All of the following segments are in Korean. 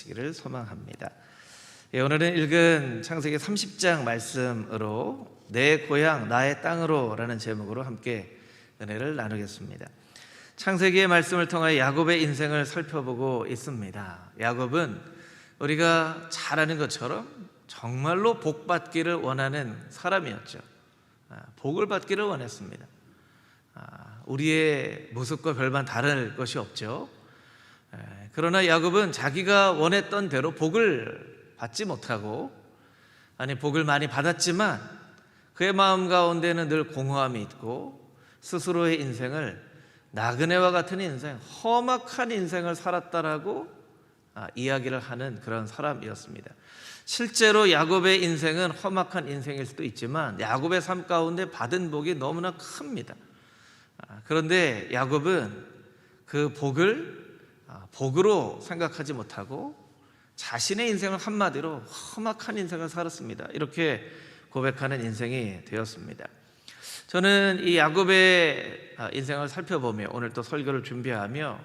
되시기를 소망합니다. 오늘은 읽은 창세기 30장 말씀으로 내 고향 나의 땅으로 라는 제목으로 함께 은혜를 나누겠습니다. 창세기의 말씀을 통하여 야곱의 인생을 살펴보고 있습니다. 야곱은 우리가 잘 아는 것처럼 정말로 복받기를 원하는 사람이었죠. 복을 받기를 원했습니다. 우리의 모습과 별반 다를 것이 없죠. 그러나 야곱은 자기가 원했던 대로 복을 받지 못하고, 복을 많이 받았지만 그의 마음 가운데는 늘 공허함이 있고 스스로의 인생을 나그네와 같은 인생, 험악한 인생을 살았다라고 이야기를 하는 그런 사람이었습니다. 실제로 야곱의 인생은 험악한 인생일 수도 있지만 야곱의 삶 가운데 받은 복이 너무나 큽니다. 그런데 야곱은 그 복을 복으로 생각하지 못하고 자신의 인생을 한마디로 험악한 인생을 살았습니다. 이렇게 고백하는 인생이 되었습니다. 저는 이 야곱의 인생을 살펴보며 오늘 또 설교를 준비하며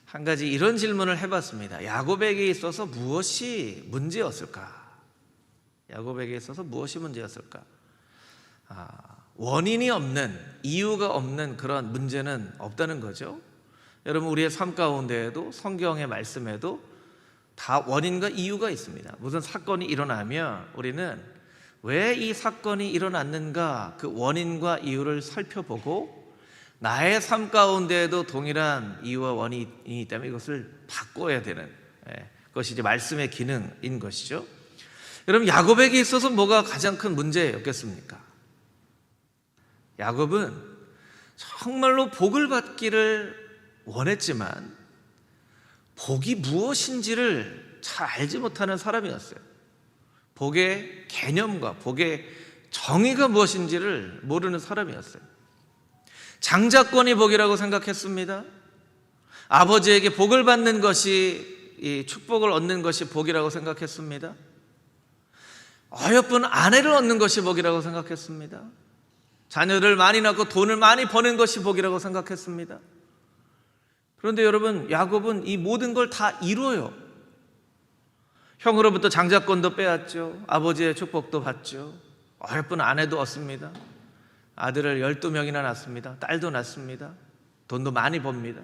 한 가지 이런 질문을 해봤습니다. 야곱에게 있어서 무엇이 문제였을까? 야곱에게 있어서 무엇이 문제였을까? 원인이 없는, 이유가 없는 그런 문제는 없다는 거죠. 여러분, 우리의 삶 가운데에도 성경의 말씀에도 다 원인과 이유가 있습니다. 무슨 사건이 일어나면 우리는 왜 이 사건이 일어났는가, 그 원인과 이유를 살펴보고 나의 삶 가운데에도 동일한 이유와 원인이 있다면 이것을 바꿔야 되는 것이 이제 말씀의 기능인 것이죠. 여러분, 야곱에게 있어서 뭐가 가장 큰 문제였겠습니까? 야곱은 정말로 복을 받기를 원했지만 복이 무엇인지를 잘 알지 못하는 사람이었어요. 복의 개념과 복의 정의가 무엇인지를 모르는 사람이었어요. 장자권이 복이라고 생각했습니다. 아버지에게 복을 받는 것이, 이 축복을 얻는 것이 복이라고 생각했습니다. 어여쁜 아내를 얻는 것이 복이라고 생각했습니다. 자녀를 많이 낳고 돈을 많이 버는 것이 복이라고 생각했습니다. 그런데 여러분, 야곱은 이 모든 걸 다 이뤄요. 형으로부터 장자권도 빼앗죠. 아버지의 축복도 받죠. 어여쁜 아내도 얻습니다. 아들을 12명이나 낳습니다. 딸도 낳습니다. 돈도 많이 법니다.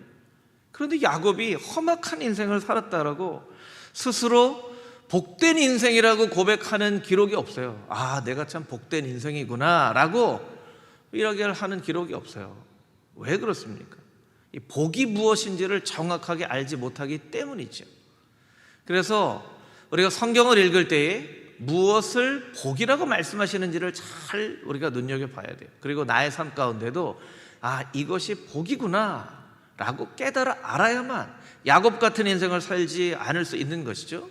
그런데 야곱이 험악한 인생을 살았다라고 스스로 복된 인생이라고 고백하는 기록이 없어요. 내가 참 복된 인생이구나 라고 이야기를 하는 기록이 없어요. 왜 그렇습니까? 이 복이 무엇인지를 정확하게 알지 못하기 때문이죠. 그래서 우리가 성경을 읽을 때에 무엇을 복이라고 말씀하시는지를 잘 우리가 눈여겨봐야 돼요. 그리고 나의 삶 가운데도 이것이 복이구나 라고 깨달아 알아야만 야곱 같은 인생을 살지 않을 수 있는 것이죠.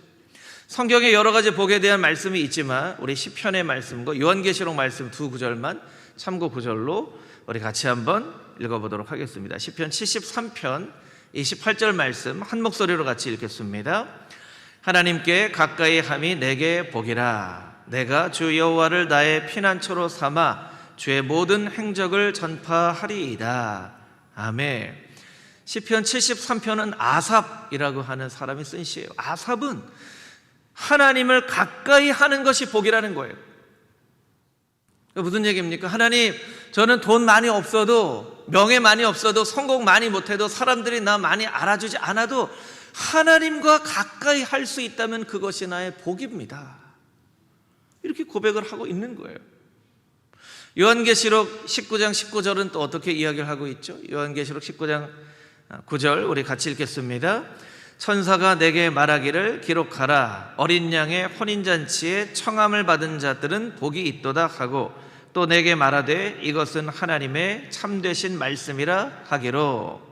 성경에 여러 가지 복에 대한 말씀이 있지만 우리 시편의 말씀과 요한계시록 말씀 두 구절만 참고 구절로 우리 같이 한번 읽어보도록 하겠습니다. 시편 73편 28절 말씀 한 목소리로 같이 읽겠습니다. 하나님께 가까이 함이 내게 복이라. 내가 주 여호와를 나의 피난처로 삼아 주의 모든 행적을 전파하리이다. 아멘. 시편 73편은 아삽이라고 하는 사람이 쓴 시예요. 아삽은 하나님을 가까이 하는 것이 복이라는 거예요. 무슨 얘기입니까? 하나님, 저는 돈 많이 없어도, 명예 많이 없어도, 성공 많이 못해도, 사람들이 나 많이 알아주지 않아도 하나님과 가까이 할 수 있다면 그것이 나의 복입니다. 이렇게 고백을 하고 있는 거예요. 요한계시록 19장 19절은 또 어떻게 이야기를 하고 있죠? 요한계시록 19장 9절 우리 같이 읽겠습니다. 천사가 내게 말하기를 기록하라. 어린 양의 혼인잔치에 청함을 받은 자들은 복이 있도다 하고 또 내게 말하되 이것은 하나님의 참되신 말씀이라 하기로.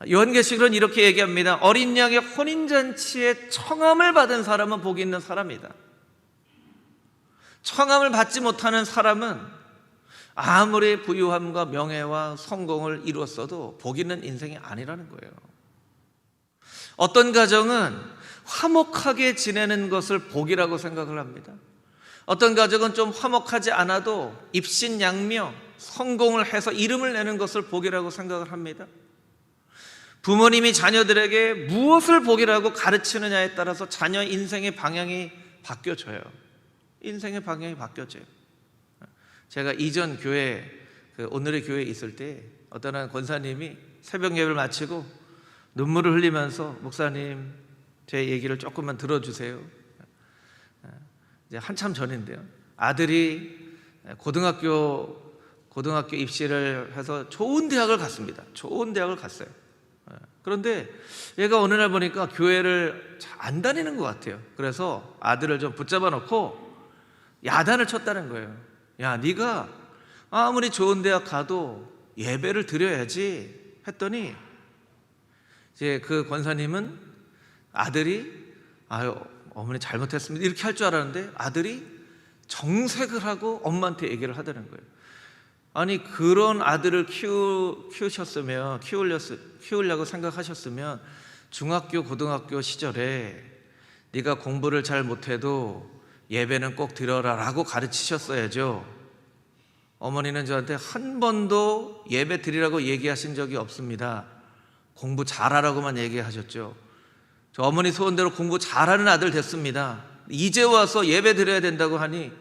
요한계시록은 이렇게 얘기합니다. 어린 양의 혼인잔치에 청함을 받은 사람은 복이 있는 사람이다. 청함을 받지 못하는 사람은 아무리 부유함과 명예와 성공을 이뤘어도 복 있는 인생이 아니라는 거예요. 어떤 가정은 화목하게 지내는 것을 복이라고 생각을 합니다. 어떤 가정은 좀 화목하지 않아도 입신양명, 성공을 해서 이름을 내는 것을 복이라고 생각을 합니다. 부모님이 자녀들에게 무엇을 복이라고 가르치느냐에 따라서 자녀 인생의 방향이 바뀌어져요. 인생의 방향이 바뀌어져요. 제가 이전 교회, 오늘의 교회에 있을 때 어떤 한 권사님이 새벽 예배를 마치고 눈물을 흘리면서 목사님 제 얘기를 조금만 들어주세요. 이제 한참 전인데요. 아들이 고등학교 입시를 해서 좋은 대학을 갔습니다. 좋은 대학을 갔어요. 그런데 얘가 어느 날 보니까 교회를 잘 안 다니는 것 같아요. 그래서 아들을 좀 붙잡아 놓고 야단을 쳤다는 거예요. 야, 네가 아무리 좋은 대학 가도 예배를 드려야지 했더니 이제 그 권사님은 아들이 아유 어머니 잘못했습니다 이렇게 할 줄 알았는데 아들이 정색을 하고 엄마한테 얘기를 하다는 거예요. 아니 그런 아들을 키우려고 생각하셨으면 중학교 고등학교 시절에 네가 공부를 잘 못해도 예배는 꼭 드려라 라고 가르치셨어야죠. 어머니는 저한테 한 번도 예배 드리라고 얘기하신 적이 없습니다. 공부 잘하라고만 얘기하셨죠. 저 어머니 소원대로 공부 잘하는 아들 됐습니다. 이제 와서 예배 드려야 된다고 하니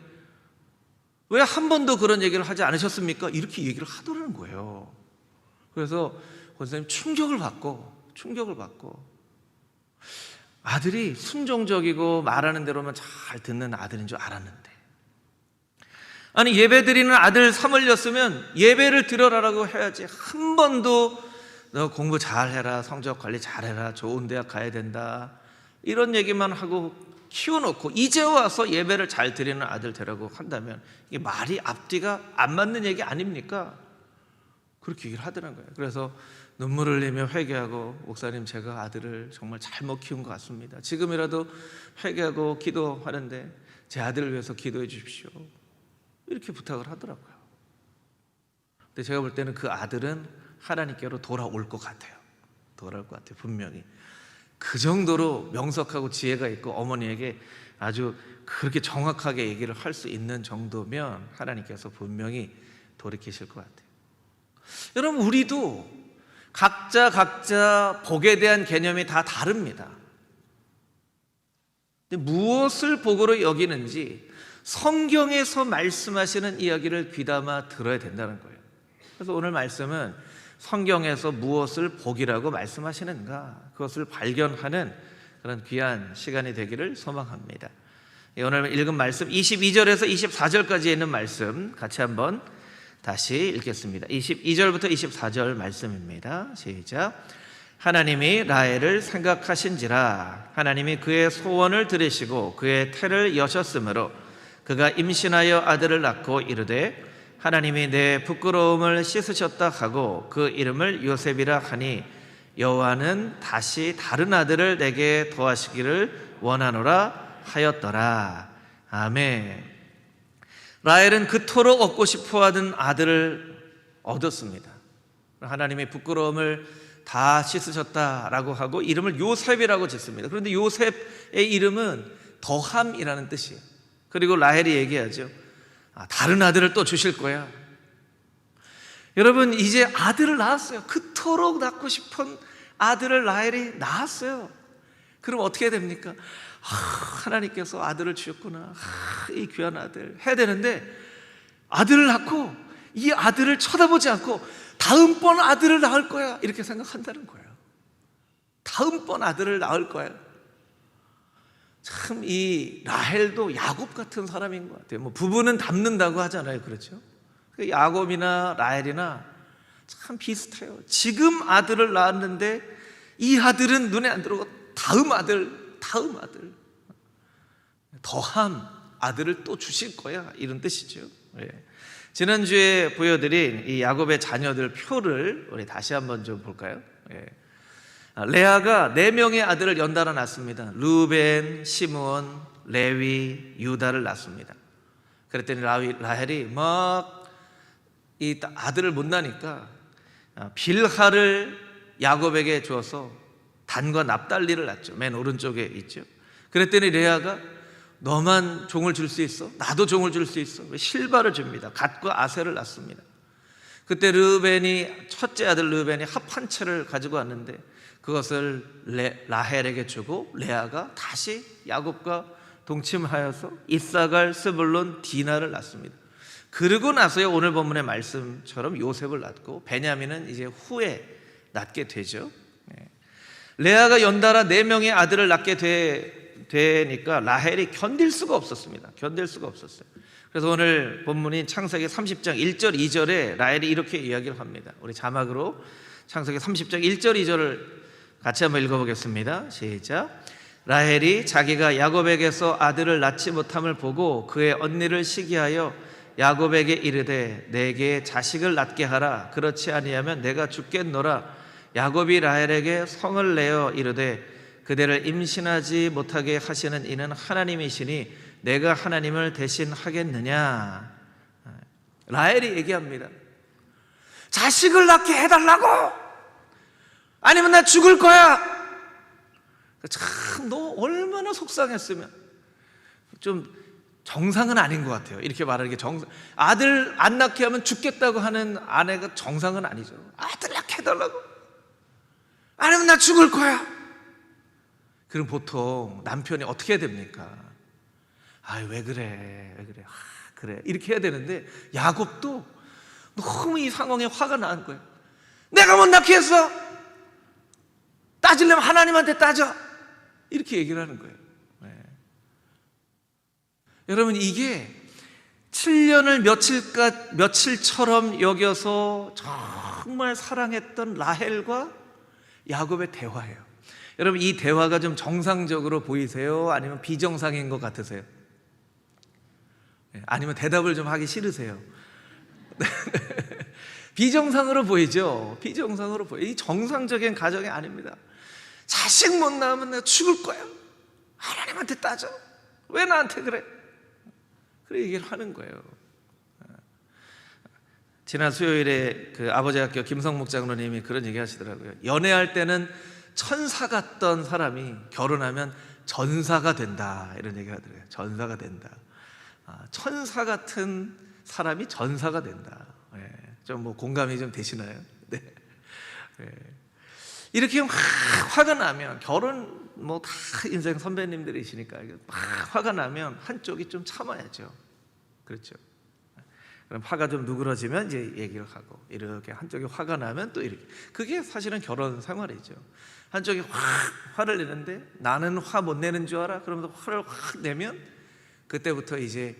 왜 한 번도 그런 얘기를 하지 않으셨습니까? 이렇게 얘기를 하더라는 거예요. 그래서 권사님 충격을 받고 아들이 순종적이고 말하는 대로만 잘 듣는 아들인 줄 알았는데, 아니 예배 드리는 아들 삼을렸으면 예배를 드려라라고 해야지 한 번도 너 공부 잘해라, 성적 관리 잘해라, 좋은 대학 가야 된다 이런 얘기만 하고 키워놓고 이제 와서 예배를 잘 드리는 아들 되라고 한다면 이게 말이 앞뒤가 안 맞는 얘기 아닙니까? 그렇게 얘기를 하더라는 거예요. 그래서 눈물을 흘리며 회개하고 목사님 제가 아들을 정말 잘못 키운 것 같습니다. 지금이라도 회개하고 기도하는데 제 아들을 위해서 기도해 주십시오. 이렇게 부탁을 하더라고요. 근데 제가 볼 때는 그 아들은 하나님께로 돌아올 것 같아요. 돌아올 것 같아요. 분명히. 그 정도로 명석하고 지혜가 있고 어머니에게 아주 그렇게 정확하게 얘기를 할 수 있는 정도면 하나님께서 분명히 돌이키실 것 같아요. 여러분 우리도 각자 복에 대한 개념이 다 다릅니다. 근데 무엇을 복으로 여기는지 성경에서 말씀하시는 이야기를 귀담아 들어야 된다는 거예요. 그래서 오늘 말씀은 성경에서 무엇을 복이라고 말씀하시는가 그것을 발견하는 그런 귀한 시간이 되기를 소망합니다. 오늘 읽은 말씀 22절에서 24절까지 있는 말씀 같이 한번 다시 읽겠습니다. 22절부터 24절 말씀입니다. 시작. 하나님이 라헬을 생각하신지라 하나님이 그의 소원을 들으시고 그의 태를 여셨으므로 그가 임신하여 아들을 낳고 이르되 하나님이 내 부끄러움을 씻으셨다 하고 그 이름을 요셉이라 하니 여호와는 다시 다른 아들을 내게 더하시기를 원하노라 하였더라. 아멘. 라헬은 그토록 얻고 싶어하던 아들을 얻었습니다. 하나님의 부끄러움을 다 씻으셨다라고 하고 이름을 요셉이라고 짓습니다. 그런데 요셉의 이름은 더함이라는 뜻이에요. 그리고 라헬이 얘기하죠. 다른 아들을 또 주실 거야. 여러분 이제 아들을 낳았어요. 그토록 낳고 싶은 아들을 라헬이 낳았어요. 그럼 어떻게 됩니까? 하나님께서 아들을 주셨구나. 이 귀한 아들 해야 되는데 아들을 낳고 이 아들을 쳐다보지 않고 다음번 아들을 낳을 거야 이렇게 생각한다는 거예요. 다음번 아들을 낳을 거야. 참 이 라헬도 야곱 같은 사람인 것 같아요. 뭐 부부는 닮는다고 하잖아요. 그렇죠? 야곱이나 라헬이나 참 비슷해요. 지금 아들을 낳았는데 이 아들은 눈에 안 들어오고 다음 아들 더함 아들을 또 주실 거야 이런 뜻이죠. 지난주에 보여드린 이 야곱의 자녀들 표를 우리 다시 한번 좀 볼까요? 레아가 4명의 아들을 연달아 낳습니다. 루벤, 시므온, 레위, 유다를 낳습니다. 그랬더니 라헬이 막 이 아들을 못 낳으니까 빌하를 야곱에게 주어서 단과 납달리를 낳죠. 맨 오른쪽에 있죠. 그랬더니 레아가 너만 종을 줄 수 있어? 나도 종을 줄 수 있어? 실바를 줍니다. 갓과 아셀을 낳습니다. 그때 첫째 아들 르우벤이 합 한 채를 가지고 왔는데 그것을 라헬에게 주고 레아가 다시 야곱과 동침하여서 이사갈, 스불론, 디나를 낳습니다. 그러고 나서야 오늘 본문의 말씀처럼 요셉을 낳고 베냐민은 이제 후에 낳게 되죠. 레아가 연달아 4명의 아들을 낳게 되니까 라헬이 견딜 수가 없었습니다. 견딜 수가 없었어요. 그래서 오늘 본문인 창세기 30장 1절 2절에 라헬이 이렇게 이야기를 합니다. 우리 자막으로 창세기 30장 1절 2절을 같이 한번 읽어보겠습니다. 시작. 라헬이 자기가 야곱에게서 아들을 낳지 못함을 보고 그의 언니를 시기하여 야곱에게 이르되 내게 자식을 낳게 하라. 그렇지 아니하면 내가 죽겠노라. 야곱이 라헬에게 성을 내어 이르되 그대를 임신하지 못하게 하시는 이는 하나님이시니 내가 하나님을 대신하겠느냐. 라헬이 얘기합니다. 자식을 낳게 해달라고. 아니면 나 죽을 거야. 참, 너 얼마나 속상했으면. 좀 정상은 아닌 것 같아요. 이렇게 말하는 게 아들 안 낳게 하면 죽겠다고 하는 아내가 정상은 아니죠. 아들 낳게 해달라고. 아니면 나 죽을 거야. 그럼 보통 남편이 어떻게 해야 됩니까? 왜 그래, 왜 그래, 그래 이렇게 해야 되는데 야곱도 너무 이 상황에 화가 나는 거예요. 내가 못 낳게 했어. 따지려면 하나님한테 따져. 이렇게 얘기를 하는 거예요. 여러분, 이게 7년을 며칠처럼 여겨서 정말 사랑했던 라헬과 야곱의 대화예요. 여러분, 이 대화가 좀 정상적으로 보이세요? 아니면 비정상인 것 같으세요? 아니면 대답을 좀 하기 싫으세요? 비정상으로 보이죠? 비정상으로 보여요. 이 정상적인 가정이 아닙니다. 자식 못 낳으면 내가 죽을 거야. 하나님한테 따져. 왜 나한테 그래? 그래 얘기를 하는 거예요. 지난 수요일에 그 아버지 학교 김성목 장로님이 그런 얘기 하시더라고요. 연애할 때는 천사 같던 사람이 결혼하면 전사가 된다. 이런 얘기 하더라고요. 전사가 된다. 천사 같은 사람이 전사가 된다. 좀 뭐 공감이 좀 되시나요? 네. 이렇게 막 화가 나면, 결혼 뭐 다 인생 선배님들이시니까 막 화가 나면 한쪽이 좀 참아야죠. 그렇죠. 그럼 화가 좀 누그러지면 이제 얘기를 하고, 이렇게 한쪽이 화가 나면 또 이렇게. 그게 사실은 결혼 생활이죠. 한쪽이 화를 내는데 나는 화 못 내는 줄 알아? 그러면서 화를 확 내면 그때부터 이제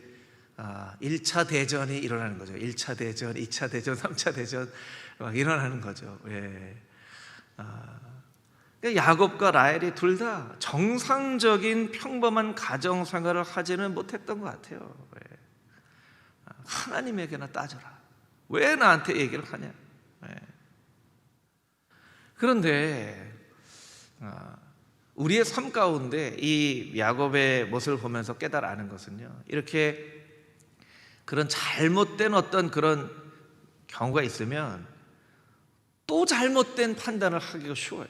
1차 대전이 일어나는 거죠. 1차 대전, 2차 대전, 3차 대전 막 일어나는 거죠. 야곱과 라헬이 둘 다 정상적인 평범한 가정 생활을 하지는 못했던 것 같아요. 하나님에게나 따져라. 왜 나한테 얘기를 하냐? 그런데 우리의 삶 가운데 이 야곱의 모습을 보면서 깨달아 는 것은요, 이렇게 그런 잘못된 어떤 그런 경우가 있으면 또 잘못된 판단을 하기가 쉬워요.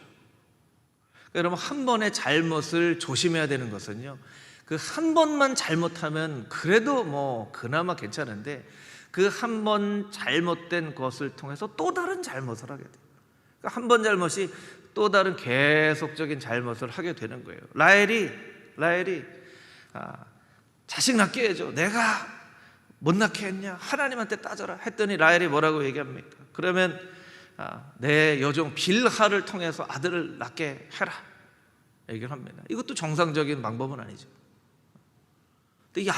여러분, 한 번의 잘못을 조심해야 되는 것은요, 그 한 번만 잘못하면 그래도 뭐 그나마 괜찮은데 그 한 번 잘못된 것을 통해서 또 다른 잘못을 하게 돼요. 한 번 잘못이 또 다른 계속적인 잘못을 하게 되는 거예요. 라헬이 자식 낳게 해줘. 내가 못 낳게 했냐? 하나님한테 따져라 했더니 라헬이 뭐라고 얘기합니까? 그러면 내 여종 빌하를 통해서 아들을 낳게 해라 얘기를 합니다. 이것도 정상적인 방법은 아니죠. 근데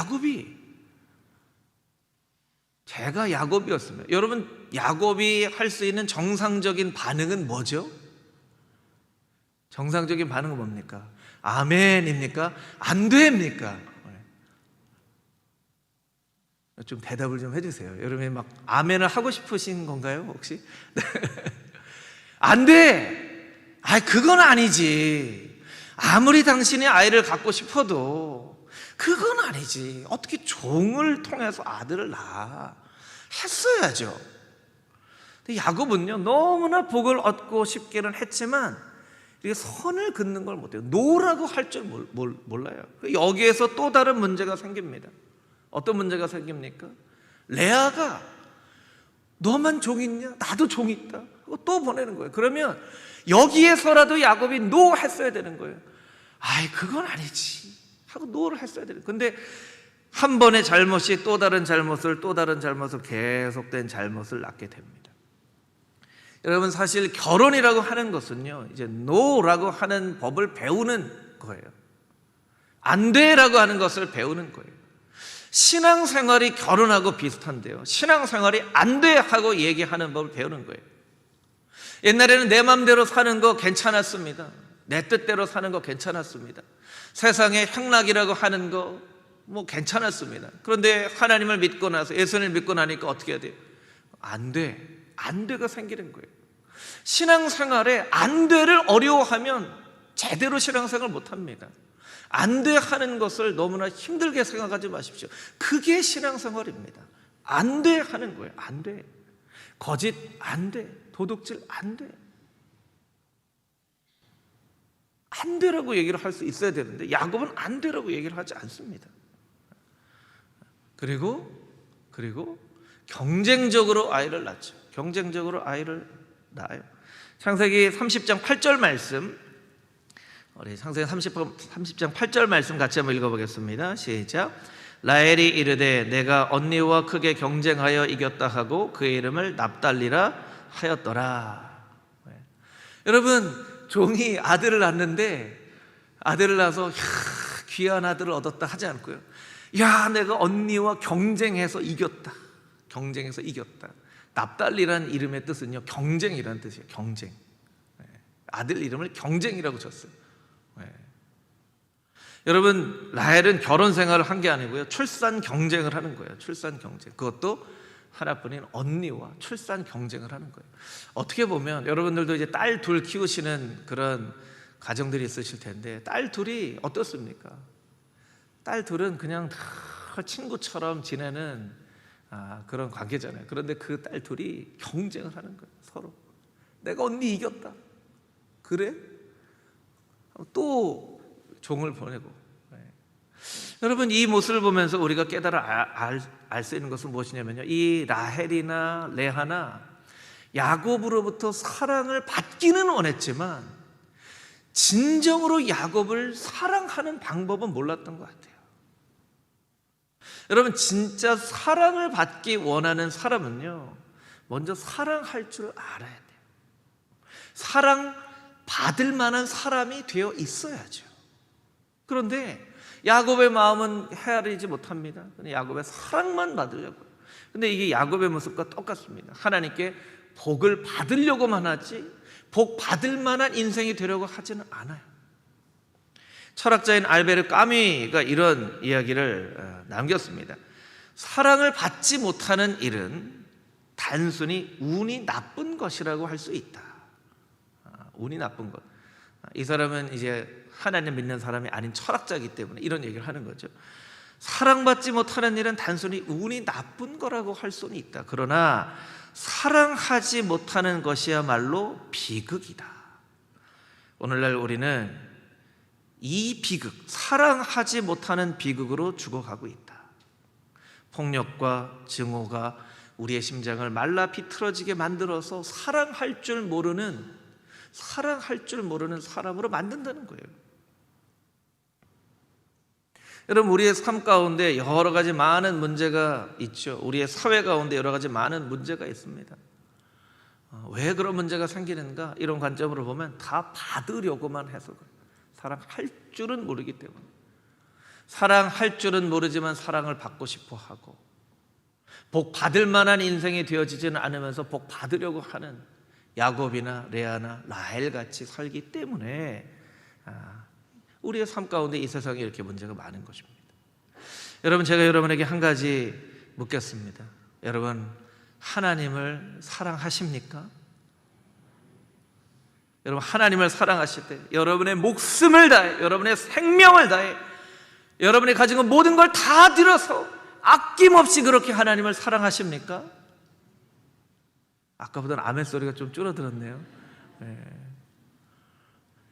제가 야곱이었으면, 여러분, 야곱이 할 수 있는 정상적인 반응은 뭐죠? 정상적인 반응은 뭡니까? 아멘입니까? 안 됩니까? 좀 대답을 좀 해주세요. 여러분이 막 아멘을 하고 싶으신 건가요, 혹시? 안 돼! 그건 아니지. 아무리 당신이 아이를 갖고 싶어도 그건 아니지. 어떻게 종을 통해서 아들을 낳아? 했어야죠. 근데 야곱은요, 너무나 복을 얻고 싶기는 했지만 이게 선을 긋는 걸 못해요. 노라고 할 줄 몰라요. 여기에서 또 다른 문제가 생깁니다. 어떤 문제가 생깁니까? 레아가 너만 종 있냐? 나도 종 있다. 하고 또 보내는 거예요. 그러면 여기에서라도 야곱이 노 했어야 되는 거예요. 아이, 그건 아니지 하고 노를 했어야 되는 거예요. 근데 한 번의 잘못이 또 다른 잘못을 계속된 잘못을 낳게 됩니다. 여러분, 사실 결혼이라고 하는 것은요, 이제 노라고 하는 법을 배우는 거예요. 안 돼라고 하는 것을 배우는 거예요. 신앙생활이 결혼하고 비슷한데요, 신앙생활이 안 돼 하고 얘기하는 법을 배우는 거예요. 옛날에는 내 마음대로 사는 거 괜찮았습니다. 내 뜻대로 사는 거 괜찮았습니다. 세상의 행락이라고 하는 거 뭐 괜찮았습니다. 그런데 하나님을 믿고 나서, 예수님을 믿고 나니까 어떻게 해야 돼요? 안 돼가 생기는 거예요. 신앙생활에 안 돼를 어려워하면 제대로 신앙생활 못합니다. 안 돼 하는 것을 너무나 힘들게 생각하지 마십시오. 그게 신앙생활입니다. 안 돼 하는 거예요. 안 돼. 거짓 안 돼. 도둑질 안 돼. 안 되라고 얘기를 할 수 있어야 되는데 야곱은 안 되라고 얘기를 하지 않습니다. 그리고 경쟁적으로 아이를 낳죠. 경쟁적으로 아이를 낳아요. 창세기 30장 8절 말씀, 우리 창세기 30장 8절 말씀 같이 한번 읽어보겠습니다. 시작. 라헬이 이르되 내가 언니와 크게 경쟁하여 이겼다 하고 그의 이름을 납달리라 하였더라. 여러분, 종이 아들을 낳는데 아들을 낳아서 귀한 아들을 얻었다 하지 않고요, 야, 내가 언니와 경쟁해서 이겼다. 납달리라는 이름의 뜻은요, 경쟁이라는 뜻이에요. 경쟁. 아들 이름을 경쟁이라고 줬어요. 여러분, 라헬은 결혼 생활을 한 게 아니고요, 출산 경쟁을 하는 거예요. 출산 경쟁. 그것도 하나뿐인 언니와 출산 경쟁을 하는 거예요. 어떻게 보면 여러분들도 이제 딸 둘 키우시는 그런 가정들이 있으실 텐데, 딸 둘이 어떻습니까? 딸 둘은 그냥 다 친구처럼 지내는 그런 관계잖아요. 그런데 그 딸 둘이 경쟁을 하는 거예요. 서로. 내가 언니 이겼다. 그래? 또 종을 보내고. 여러분, 이 모습을 보면서 우리가 깨달아 알 수 있는 것은 무엇이냐면요, 이 라헬이나 레아나 야곱으로부터 사랑을 받기는 원했지만 진정으로 야곱을 사랑하는 방법은 몰랐던 것 같아요. 여러분, 진짜 사랑을 받기 원하는 사람은요, 먼저 사랑할 줄 알아야 돼요. 사랑받을 만한 사람이 되어 있어야죠. 그런데 야곱의 마음은 헤아리지 못합니다. 야곱의 사랑만 받으려고요. 근데 이게 야곱의 모습과 똑같습니다. 하나님께 복을 받으려고만 하지 복 받을 만한 인생이 되려고 하지는 않아요. 철학자인 알베르 까미가 이런 이야기를 남겼습니다. 사랑을 받지 못하는 일은 단순히 운이 나쁜 것이라고 할 수 있다. 운이 나쁜 것. 이 사람은 이제 하나님 믿는 사람이 아닌 철학자이기 때문에 이런 얘기를 하는 거죠. 사랑받지 못하는 일은 단순히 운이 나쁜 거라고 할 수는 있다. 그러나 사랑하지 못하는 것이야말로 비극이다. 오늘날 우리는 이 비극, 사랑하지 못하는 비극으로 죽어가고 있다. 폭력과 증오가 우리의 심장을 말라 비틀어지게 만들어서 사랑할 줄 모르는 사람으로 만든다는 거예요. 여러분, 우리의 삶 가운데 여러 가지 많은 문제가 있죠. 우리의 사회 가운데 여러 가지 많은 문제가 있습니다. 왜 그런 문제가 생기는가? 이런 관점으로 보면 다 받으려고만 해서 그래요. 사랑할 줄은 모르기 때문에. 사랑할 줄은 모르지만 사랑을 받고 싶어 하고, 복 받을 만한 인생이 되어지지는 않으면서 복 받으려고 하는 야곱이나 레아나 라헬 같이 살기 때문에 우리의 삶 가운데 이 세상에 이렇게 문제가 많은 것입니다. 여러분, 제가 여러분에게 한 가지 묻겠습니다. 여러분, 하나님을 사랑하십니까? 여러분, 하나님을 사랑하실 때 여러분의 목숨을 다해, 여러분의 생명을 다해, 여러분이 가진 것 모든 걸 다 들어서 아낌없이 그렇게 하나님을 사랑하십니까? 아까보다는 아멘 소리가 좀 줄어들었네요.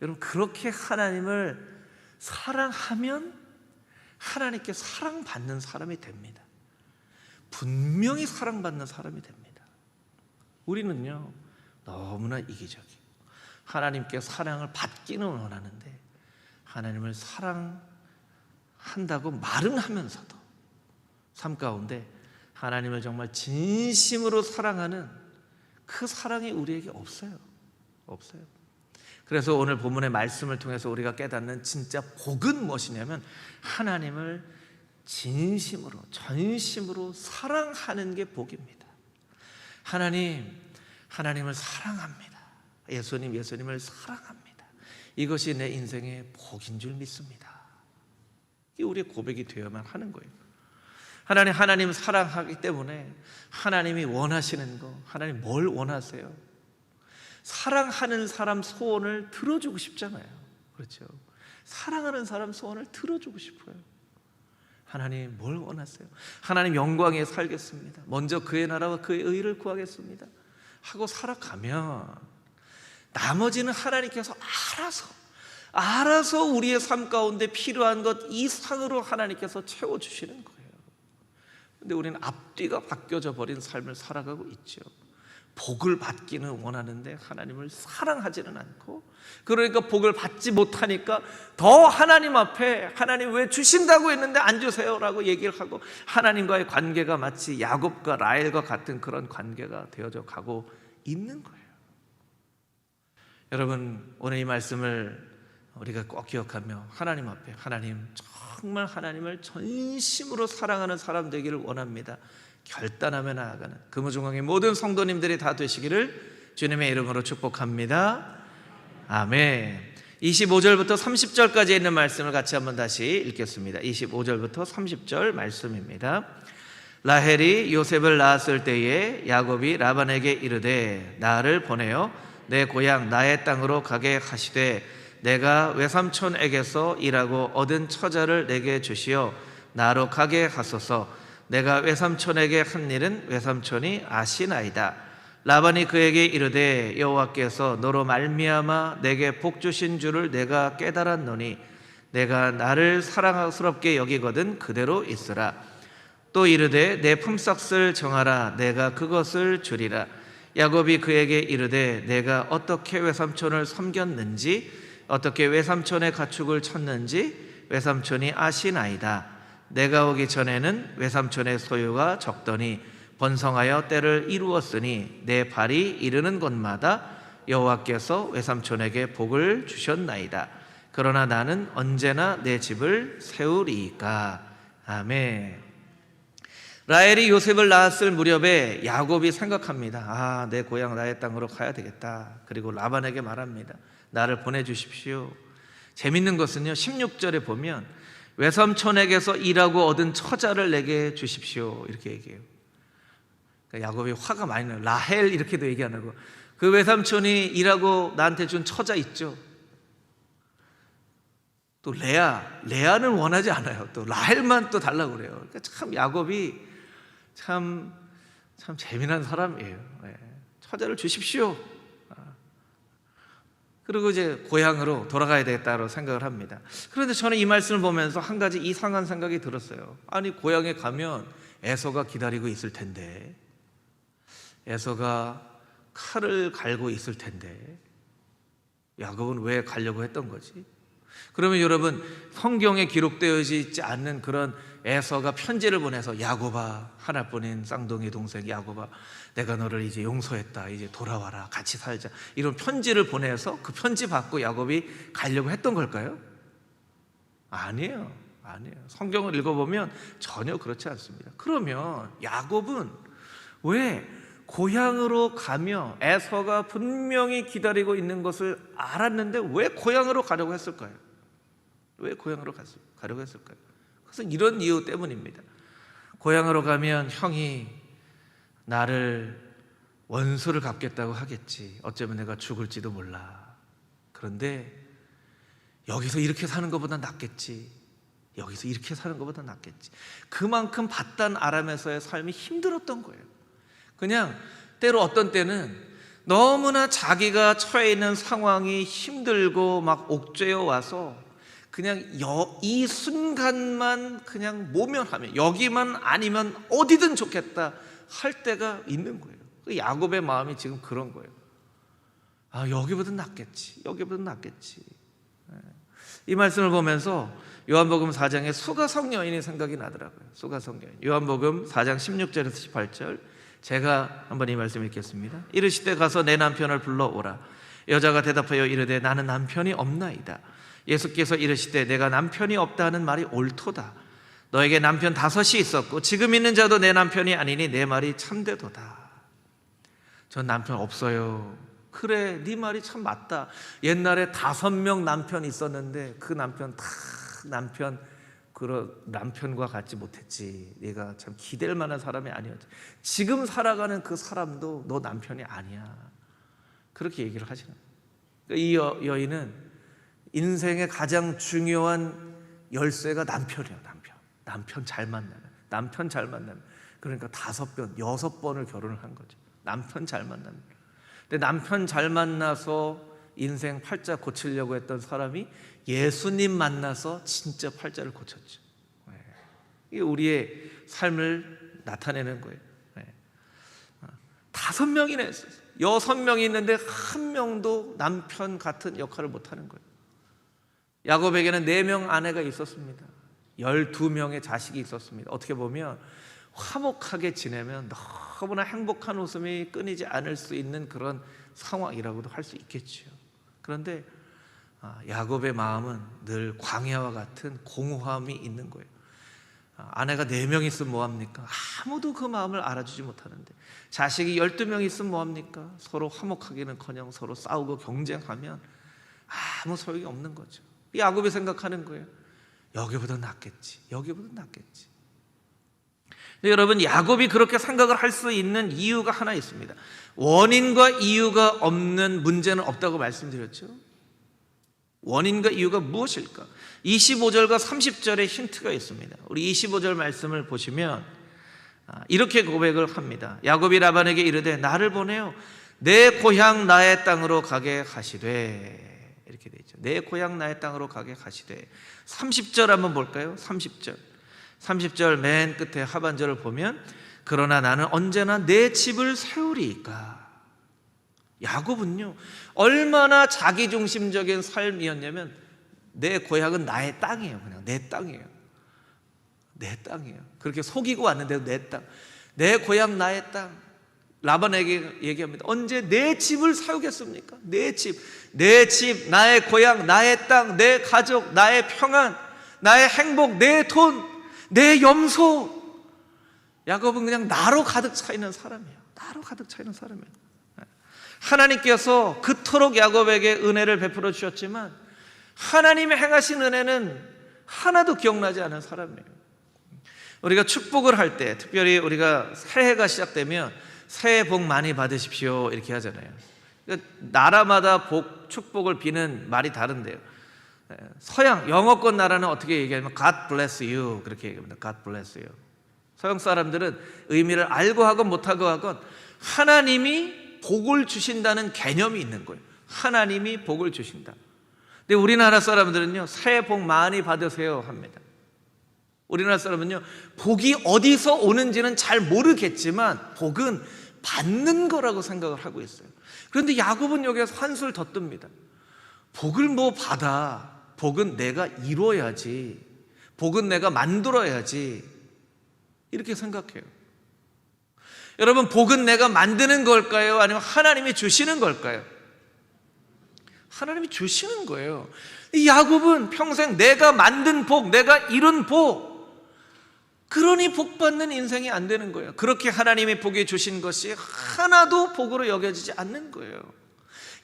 여러분, 그렇게 하나님을 사랑하면 하나님께 사랑받는 사람이 됩니다. 분명히 사랑받는 사람이 됩니다. 우리는요 너무나 이기적이에요. 하나님께 사랑을 받기는 원하는데 하나님을 사랑한다고 말은 하면서도 삶 가운데 하나님을 정말 진심으로 사랑하는 그 사랑이 우리에게 없어요. 그래서 오늘 본문의 말씀을 통해서 우리가 깨닫는 진짜 복은 무엇이냐면 하나님을 진심으로 전심으로 사랑하는 게 복입니다. 하나님을 사랑합니다. 예수님을 사랑합니다. 이것이 내 인생의 복인 줄 믿습니다. 이게 우리의 고백이 되어야만 하는 거예요. 하나님 사랑하기 때문에 하나님이 원하시는 거, 하나님 뭘 원하세요? 사랑하는 사람 소원을 들어주고 싶잖아요. 그렇죠? 사랑하는 사람 소원을 들어주고 싶어요. 하나님 뭘 원하세요? 하나님 영광에 살겠습니다. 먼저 그의 나라와 그의 의를 구하겠습니다 하고 살아가면 나머지는 하나님께서 알아서 우리의 삶 가운데 필요한 것 이상으로 하나님께서 채워주시는 거예요. 근데 우리는 앞뒤가 바뀌어져 버린 삶을 살아가고 있죠. 복을 받기는 원하는데 하나님을 사랑하지는 않고, 그러니까 복을 받지 못하니까 더 하나님 앞에 하나님 왜 주신다고 했는데 안 주세요? 라고 얘기를 하고 하나님과의 관계가 마치 야곱과 라헬과 같은 그런 관계가 되어져 가고 있는 거예요. 여러분, 오늘 이 말씀을 우리가 꼭 기억하며 하나님 앞에 정말 하나님을 전심으로 사랑하는 사람 되기를 원합니다. 결단하며 나아가는 금호중앙의 모든 성도님들이 다 되시기를 주님의 이름으로 축복합니다. 아멘. 25절부터 30절까지 있는 말씀을 같이 한번 다시 읽겠습니다. 25절부터 30절 말씀입니다. 라헬이 요셉을 낳았을 때에 야곱이 라반에게 이르되 나를 보내어 내 고향 나의 땅으로 가게 하시되 내가 외삼촌에게서 일하고 얻은 처자를 내게 주시어 나로 가게 하소서. 내가 외삼촌에게 한 일은 외삼촌이 아시나이다. 라반이 그에게 이르되 여호와께서 너로 말미암아 내게 복 주신 줄을 내가 깨달았노니 내가 나를 사랑스럽게 여기거든 그대로 있으라. 또 이르되 내 품삯을 정하라. 내가 그것을 주리라. 야곱이 그에게 이르되 내가 어떻게 외삼촌을 섬겼는지 어떻게 외삼촌의 가축을 쳤는지 외삼촌이 아시나이다. 내가 오기 전에는 외삼촌의 소유가 적더니 번성하여 때를 이루었으니 내 발이 이르는 곳마다 여호와께서 외삼촌에게 복을 주셨나이다. 그러나 나는 언제나 내 집을 세우리이까. 아멘. 라헬이 요셉을 낳았을 무렵에 야곱이 생각합니다. 내 고향 나의 땅으로 가야 되겠다. 그리고 라반에게 말합니다. 나를 보내주십시오. 재밌는 것은요, 16절에 보면 외삼촌에게서 일하고 얻은 처자를 내게 주십시오 이렇게 얘기해요. 그러니까 야곱이 화가 많이 나요. 라헬 이렇게도 얘기 안 하고 그 외삼촌이 일하고 나한테 준 처자 있죠. 또 레아는 원하지 않아요. 또 라헬만 또 달라고 그래요. 그러니까 참 야곱이 참 재미난 사람이에요. 처자를 주십시오. 그리고 이제 고향으로 돌아가야 되겠다고 생각을 합니다. 그런데 저는 이 말씀을 보면서 한 가지 이상한 생각이 들었어요. 아니, 고향에 가면 에서가 기다리고 있을 텐데, 에서가 칼을 갈고 있을 텐데 야곱은 왜 가려고 했던 거지? 그러면 여러분, 성경에 기록되어 있지 않는 그런 에서가 편지를 보내서 야곱아, 하나뿐인 쌍둥이 동생 야곱아, 내가 너를 이제 용서했다, 이제 돌아와라, 같이 살자, 이런 편지를 보내서 그 편지 받고 야곱이 가려고 했던 걸까요? 아니에요. 성경을 읽어보면 전혀 그렇지 않습니다. 그러면 야곱은 왜 고향으로 가며 에서가 분명히 기다리고 있는 것을 알았는데 왜 고향으로 가려고 했을까요? 왜 고향으로 가려고 했을까요? 그것은 이런 이유 때문입니다. 고향으로 가면 형이 나를 원수를 갚겠다고 하겠지. 어쩌면 내가 죽을지도 몰라. 그런데 여기서 이렇게 사는 것보다 낫겠지. 그만큼 바단 아람에서의 삶이 힘들었던 거예요. 그냥 때로 어떤 때는 너무나 자기가 처해 있는 상황이 힘들고 막 옥죄어 와서 그냥 이 순간만 그냥 모면하면, 여기만 아니면 어디든 좋겠다 할 때가 있는 거예요. 그 야곱의 마음이 지금 그런 거예요. 여기보다 낫겠지, 여기보다 낫겠지. 이 말씀을 보면서 요한복음 4장에 수가성 여인이 생각이 나더라고요. 수가성 여인. 요한복음 4장 16절에서 18절, 제가 한번 이 말씀 읽겠습니다. 이르시되 가서 내 남편을 불러오라. 여자가 대답하여 이르되 나는 남편이 없나이다. 예수께서 이르시되 내가 남편이 없다 하는 말이 옳도다. 너에게 남편 5이 있었고 지금 있는 자도 내 남편이 아니니 내 말이 참되도다. 전 남편 없어요. 그래, 네 말이 참 맞다. 옛날에 5명 남편이 있었는데 그 남편 다 남편과 같지 못했지. 네가 참 기댈 만한 사람이 아니었지. 지금 살아가는 그 사람도 너 남편이 아니야. 그렇게 얘기를 하시는 거예요. 이 여인은 인생의 가장 중요한 열쇠가 남편이에요. 남편 잘 만나는. 그러니까 5번, 6번을 결혼을 한 거죠. 남편 잘 만나는. 근데 남편 잘 만나서 인생 팔자 고치려고 했던 사람이 예수님 만나서 진짜 팔자를 고쳤죠. 이게 우리의 삶을 나타내는 거예요. 5명이나 했어요. 6명이 있는데 1명도 남편 같은 역할을 못하는 거예요. 야곱에게는 4명 아내가 있었습니다. 12명의 자식이 있었습니다. 어떻게 보면 화목하게 지내면 너무나 행복한 웃음이 끊이지 않을 수 있는 그런 상황이라고도 할 수 있겠죠. 그런데 야곱의 마음은 늘 광야와 같은 공허함이 있는 거예요. 아내가 4명 있으면 뭐합니까? 아무도 그 마음을 알아주지 못하는데, 자식이 12명 있으면 뭐합니까? 서로 화목하기는커녕 서로 싸우고 경쟁하면 아무 소용이 없는 거죠. 야곱이 생각하는 거예요. 여기보다 낫겠지. 여러분, 야곱이 그렇게 생각을 할 수 있는 이유가 하나 있습니다. 원인과 이유가 없는 문제는 없다고 말씀드렸죠. 원인과 이유가 무엇일까? 25절과 30절에 힌트가 있습니다. 우리 25절 말씀을 보시면 이렇게 고백을 합니다. 야곱이 라반에게 이르되 나를 보내어 내 고향 나의 땅으로 가게 하시되, 이렇게 되어 있죠. 내 고향 나의 땅으로 가게 하시되. 30절 한번 볼까요? 30절 맨 끝에 하반절을 보면 그러나 나는 언제나 내 집을 세우리이까. 야곱은요, 얼마나 자기중심적인 삶이었냐면 내 고향은 나의 땅이에요. 그냥 내 땅이에요. 그렇게 속이고 왔는데도 내 땅, 내 고향 나의 땅. 라반에게 얘기합니다. 언제 내 집을 세우겠습니까? 내 집, 나의 고향, 나의 땅, 내 가족, 나의 평안, 나의 행복, 내 돈, 내 염소. 야곱은 그냥 나로 가득 차 있는 사람이에요. 하나님께서 그토록 야곱에게 은혜를 베풀어 주셨지만 하나님의 행하신 은혜는 하나도 기억나지 않은 사람이에요. 우리가 축복을 할 때, 특별히 우리가 새해가 시작되면 새해 복 많이 받으십시오 이렇게 하잖아요. 나라마다 축복을 비는 말이 다른데요. 서양 영어권 나라는 어떻게 얘기하면 God bless you 그렇게 얘기합니다. God bless you. 서양 사람들은 의미를 알고 하건 못하고 하건 하나님이 복을 주신다는 개념이 있는 거예요. 하나님이 복을 주신다. 근데 우리나라 사람들은요, 새해 복 많이 받으세요 합니다. 우리나라 사람은요, 복이 어디서 오는지는 잘 모르겠지만 복은 받는 거라고 생각을 하고 있어요. 그런데 야곱은 여기서 한술 더 뜹니다. 복을 뭐 받아? 복은 내가 이뤄야지. 복은 내가 만들어야지. 이렇게 생각해요. 여러분, 복은 내가 만드는 걸까요? 아니면 하나님이 주시는 걸까요? 하나님이 주시는 거예요. 이 야곱은 평생 내가 만든 복, 내가 이룬 복, 그러니 복 받는 인생이 안 되는 거예요. 그렇게 하나님이 복이 주신 것이 하나도 복으로 여겨지지 않는 거예요.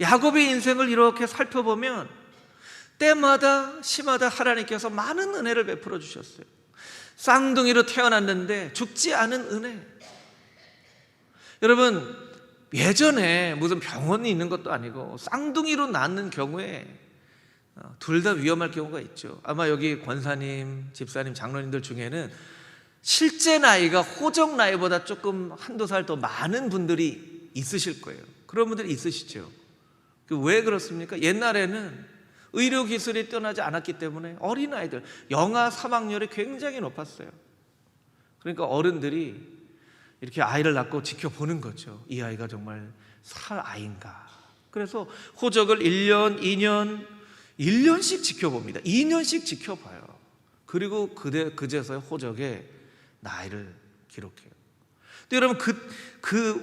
야곱의 인생을 이렇게 살펴보면 때마다 시마다 하나님께서 많은 은혜를 베풀어 주셨어요. 쌍둥이로 태어났는데 죽지 않은 은혜. 여러분, 예전에 무슨 병원이 있는 것도 아니고 쌍둥이로 낳는 경우에 둘 다 위험할 경우가 있죠. 아마 여기 권사님, 집사님, 장로님들 중에는 실제 나이가 호적 나이보다 조금 한두 살 더 많은 분들이 있으실 거예요. 그런 분들이 있으시죠. 왜 그렇습니까? 옛날에는 의료기술이 뛰어나지 않았기 때문에 어린아이들, 영아 사망률이 굉장히 높았어요. 그러니까 어른들이 이렇게 아이를 낳고 지켜보는 거죠. 이 아이가 정말 살 아이인가. 그래서 호적을 1년, 2년, 1년씩 지켜봅니다. 2년씩 지켜봐요. 그리고 그제서야 호적에 나이를 기록해요. 근데 여러분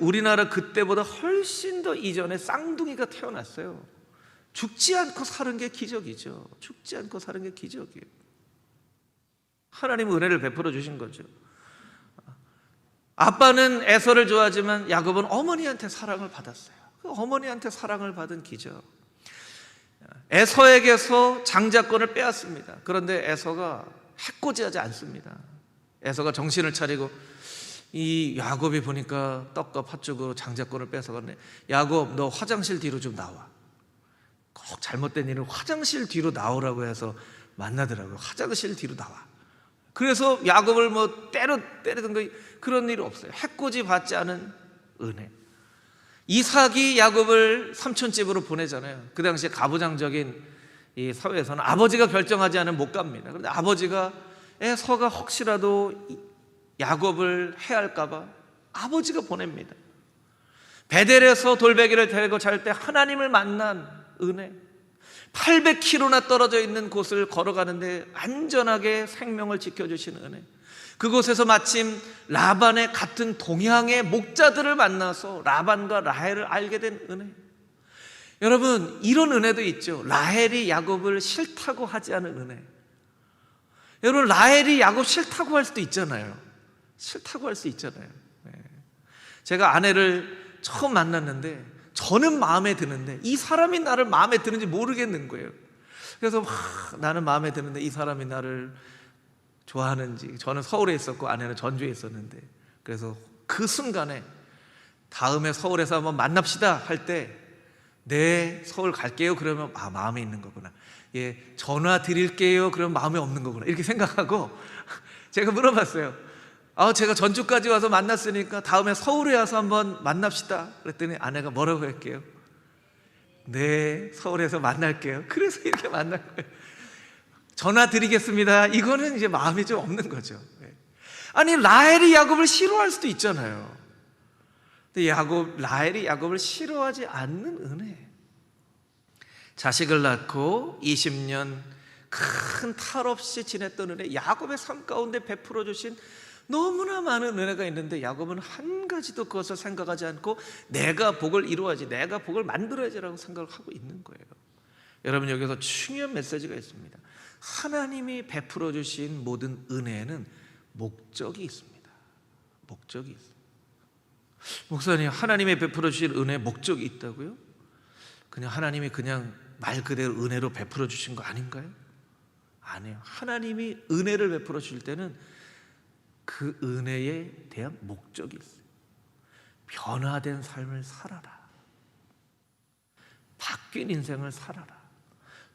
우리나라 그때보다 훨씬 더 이전에 쌍둥이가 태어났어요. 죽지 않고 사는 게 기적이죠. 죽지 않고 사는 게 기적이에요. 하나님은 은혜를 베풀어 주신 거죠. 아빠는 에서를 좋아하지만 야곱은 어머니한테 사랑을 받았어요. 그 어머니한테 사랑을 받은 기적. 에서에게서 장자권을 빼앗습니다. 그런데 에서가 해코지하지 않습니다. 에서가 정신을 차리고 이 야곱이 보니까 떡과 팥죽으로 장자권을 뺏어갔네. 야곱, 너 화장실 뒤로 좀 나와. 꼭 잘못된 일은 화장실 뒤로 나오라고 해서 만나더라고요. 화장실 뒤로 나와. 그래서 야곱을 뭐 때리던 거 그런 일이 없어요. 해코지 받지 않은 은혜. 이삭이 야곱을 삼촌집으로 보내잖아요. 그 당시에 가부장적인 이 사회에서는 아버지가 결정하지 않으면 못 갑니다. 그런데 아버지가 에서가 혹시라도 야곱을 해할까 봐 아버지가 보냅니다. 베델에서 돌베개를 데리고 잘 때 하나님을 만난 은혜. 800km나 떨어져 있는 곳을 걸어가는데 안전하게 생명을 지켜주신 은혜. 그곳에서 마침 라반의 같은 동향의 목자들을 만나서 라반과 라헬을 알게 된 은혜. 여러분, 이런 은혜도 있죠. 라헬이 야곱을 싫다고 하지 않은 은혜. 여러분, 라헬이 야곱 싫다고 할 수도 있잖아요. 싫다고 할 수 있잖아요. 제가 아내를 처음 만났는데 저는 마음에 드는데 이 사람이 나를 마음에 드는지 모르겠는 거예요. 그래서 나는 마음에 드는데 이 사람이 나를 좋아하는지. 저는 서울에 있었고 아내는 전주에 있었는데, 그래서 그 순간에 다음에 서울에서 한번 만납시다 할 때 네, 서울 갈게요 그러면 마음에 있는 거구나. 예, 전화 드릴게요 그러면 마음에 없는 거구나, 이렇게 생각하고 제가 물어봤어요. 제가 전주까지 와서 만났으니까 다음에 서울에 와서 한번 만납시다. 그랬더니 아내가 뭐라고 할게요? 네, 서울에서 만날게요. 그래서 이렇게 만난 거예요. 전화 드리겠습니다. 이거는 이제 마음이 좀 없는 거죠. 아니, 라헬이 야곱을 싫어할 수도 있잖아요. 근데 라헬이 야곱을 싫어하지 않는 은혜. 자식을 낳고 20년 큰 탈 없이 지냈던 은혜, 야곱의 삶 가운데 베풀어 주신 너무나 많은 은혜가 있는데 야곱은 한 가지도 그것을 생각하지 않고 내가 복을 이루어야지, 내가 복을 만들어야지라고 생각을 하고 있는 거예요. 여러분, 여기서 중요한 메시지가 있습니다. 하나님이 베풀어 주신 모든 은혜에는 목적이 있습니다. 목적이 있습니다. 목사님, 하나님이 베풀어 주신 은혜에 목적이 있다고요? 그냥 하나님이 그냥 말 그대로 은혜로 베풀어 주신 거 아닌가요? 아니에요. 하나님이 은혜를 베풀어 주실 때는 그 은혜에 대한 목적이 있어요. 변화된 삶을 살아라. 바뀐 인생을 살아라.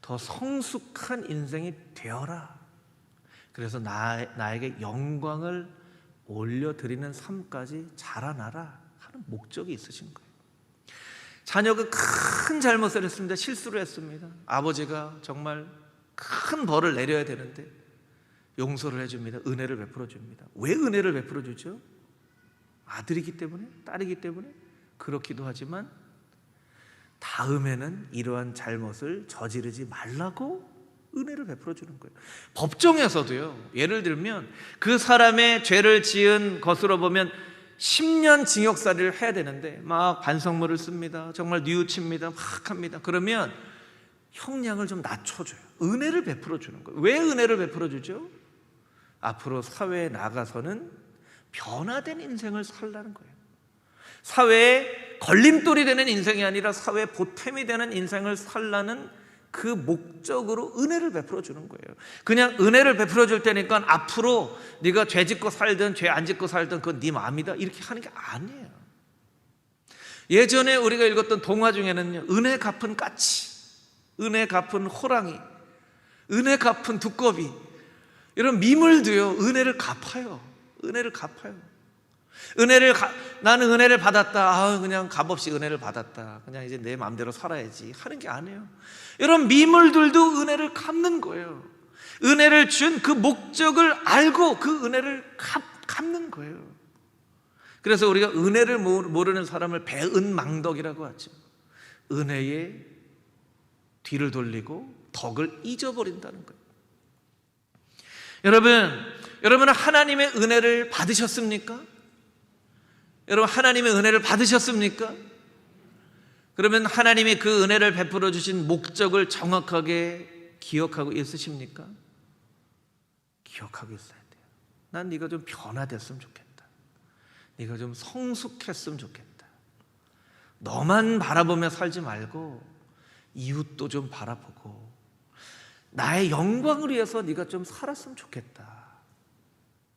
더 성숙한 인생이 되어라. 그래서 나에게 영광을 올려드리는 삶까지 자라나라 하는 목적이 있으신 거예요. 자녀가 큰 잘못을 했습니다. 실수를 했습니다. 아버지가 정말 큰 벌을 내려야 되는데 용서를 해줍니다. 은혜를 베풀어 줍니다. 왜 은혜를 베풀어 주죠? 아들이기 때문에, 딸이기 때문에 그렇기도 하지만 다음에는 이러한 잘못을 저지르지 말라고 은혜를 베풀어 주는 거예요. 법정에서도요, 예를 들면 그 사람의 죄를 지은 것으로 보면 10년 징역살이를 해야 되는데 막 반성문을 씁니다. 정말 뉘우칩니다. 막 합니다. 그러면 형량을 좀 낮춰줘요. 은혜를 베풀어 주는 거예요. 왜 은혜를 베풀어 주죠? 앞으로 사회에 나가서는 변화된 인생을 살라는 거예요. 사회에 걸림돌이 되는 인생이 아니라 사회에 보탬이 되는 인생을 살라는 그 목적으로 은혜를 베풀어 주는 거예요. 그냥 은혜를 베풀어 줄 테니까 앞으로 네가 죄 짓고 살든 죄 안 짓고 살든 그건 네 마음이다, 이렇게 하는 게 아니에요. 예전에 우리가 읽었던 동화 중에는요, 은혜 갚은 까치, 은혜 갚은 호랑이, 은혜 갚은 두꺼비, 이런 미물도요 은혜를 갚아요. 은혜를 갚아요. 나는 은혜를 받았다. 그냥 값없이 은혜를 받았다. 그냥 이제 내 마음대로 살아야지 하는 게 아니에요. 이런 미물들도 은혜를 갚는 거예요. 은혜를 준 그 목적을 알고 그 은혜를 갚는 거예요. 그래서 우리가 은혜를 모르는 사람을 배은망덕이라고 하죠. 은혜에 뒤를 돌리고 덕을 잊어버린다는 거예요. 여러분은 하나님의 은혜를 받으셨습니까? 여러분, 하나님의 은혜를 받으셨습니까? 그러면 하나님이 그 은혜를 베풀어 주신 목적을 정확하게 기억하고 있으십니까? 기억하고 있어야 돼요. 난 네가 좀 변화됐으면 좋겠다. 네가 좀 성숙했으면 좋겠다. 너만 바라보며 살지 말고 이웃도 좀 바라보고 나의 영광을 위해서 네가 좀 살았으면 좋겠다.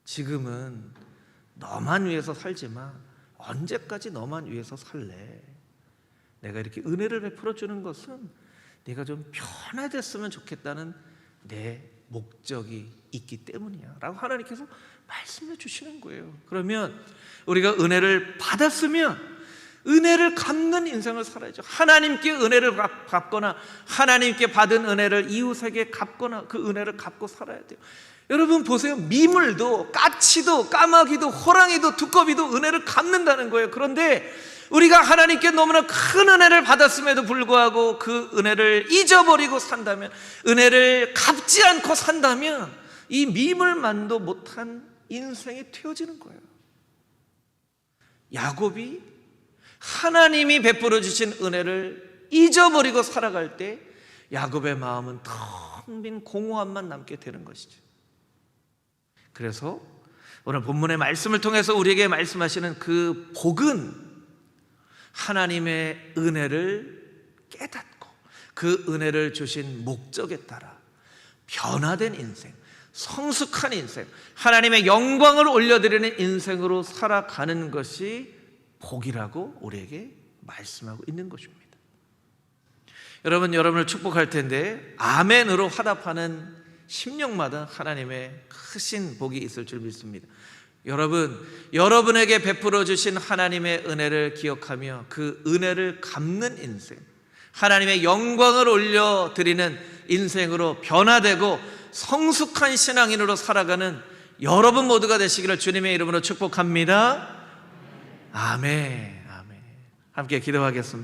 지금은 너만 위해서 살지만 언제까지 너만 위해서 살래? 내가 이렇게 은혜를 베풀어 주는 것은 네가 좀 변화됐으면 좋겠다는 내 목적이 있기 때문이야 라고 하나님께서 말씀해 주시는 거예요. 그러면 우리가 은혜를 받았으면 은혜를 갚는 인생을 살아야죠. 하나님께 은혜를 갚거나 하나님께 받은 은혜를 이웃에게 갚거나 그 은혜를 갚고 살아야 돼요. 여러분 보세요. 미물도 까치도 까마귀도 호랑이도 두꺼비도 은혜를 갚는다는 거예요. 그런데 우리가 하나님께 너무나 큰 은혜를 받았음에도 불구하고 그 은혜를 잊어버리고 산다면, 은혜를 갚지 않고 산다면 이 미물만도 못한 인생이 되어지는 거예요. 야곱이 하나님이 베풀어 주신 은혜를 잊어버리고 살아갈 때 야곱의 마음은 텅 빈 공허함만 남게 되는 것이죠. 그래서 오늘 본문의 말씀을 통해서 우리에게 말씀하시는 그 복은 하나님의 은혜를 깨닫고 그 은혜를 주신 목적에 따라 변화된 인생, 성숙한 인생, 하나님의 영광을 올려드리는 인생으로 살아가는 것이 복이라고 우리에게 말씀하고 있는 것입니다. 여러분을 축복할 텐데 아멘으로 화답하는 심령마다 하나님의 크신 복이 있을 줄 믿습니다. 여러분에게 베풀어 주신 하나님의 은혜를 기억하며 그 은혜를 갚는 인생, 하나님의 영광을 올려드리는 인생으로 변화되고 성숙한 신앙인으로 살아가는 여러분 모두가 되시기를 주님의 이름으로 축복합니다. 아멘. 함께 기도하겠습니다.